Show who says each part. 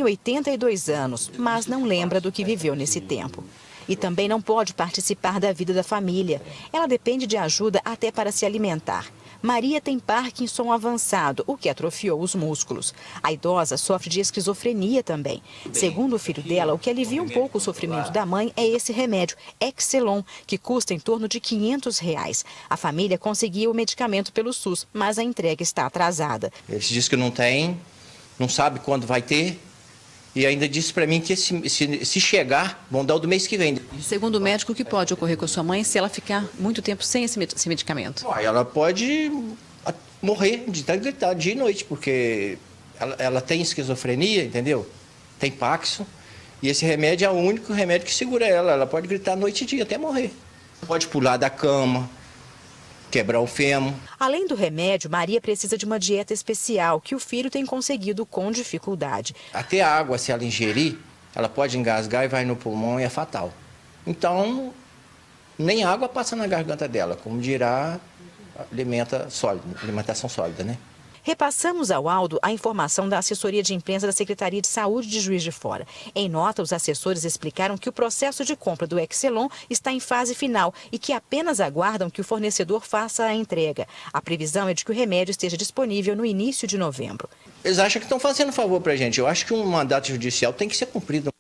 Speaker 1: 82 anos, mas não lembra do que viveu nesse tempo. E também não pode participar da vida da família. Ela depende de ajuda até para se alimentar. Maria tem Parkinson avançado, o que atrofiou os músculos. A idosa sofre de esquizofrenia também. Segundo o filho dela, o que alivia um pouco o sofrimento da mãe é esse remédio, Excelon, que custa em torno de R$500. A família conseguiu o medicamento pelo SUS, mas a entrega está atrasada.
Speaker 2: Eles dizem que não tem, não sabe quando vai ter. E ainda disse para mim que se chegar, vão dar o do mês que vem.
Speaker 3: Segundo o médico, o que pode ocorrer com a sua mãe se ela ficar muito tempo sem esse medicamento?
Speaker 2: Ela pode morrer de tanto gritar dia e noite, porque ela tem esquizofrenia, entendeu? Tem Parkinson. E esse remédio é o único remédio que segura ela. Ela pode gritar noite e dia até morrer. Pode pular da cama, quebrar o fêmur.
Speaker 1: Além do remédio, Maria precisa de uma dieta especial que o filho tem conseguido com dificuldade.
Speaker 2: Até a água, se ela ingerir, ela pode engasgar e vai no pulmão e é fatal. Então, nem água passa na garganta dela, como dirá alimentação sólida, né?
Speaker 1: Repassamos ao Aldo a informação da assessoria de imprensa da Secretaria de Saúde de Juiz de Fora. Em nota, os assessores explicaram que o processo de compra do Excelon está em fase final e que apenas aguardam que o fornecedor faça a entrega. A previsão é de que o remédio esteja disponível no início de novembro.
Speaker 2: Eles acham que estão fazendo favor para a gente. Eu acho que um mandato judicial tem que ser cumprido.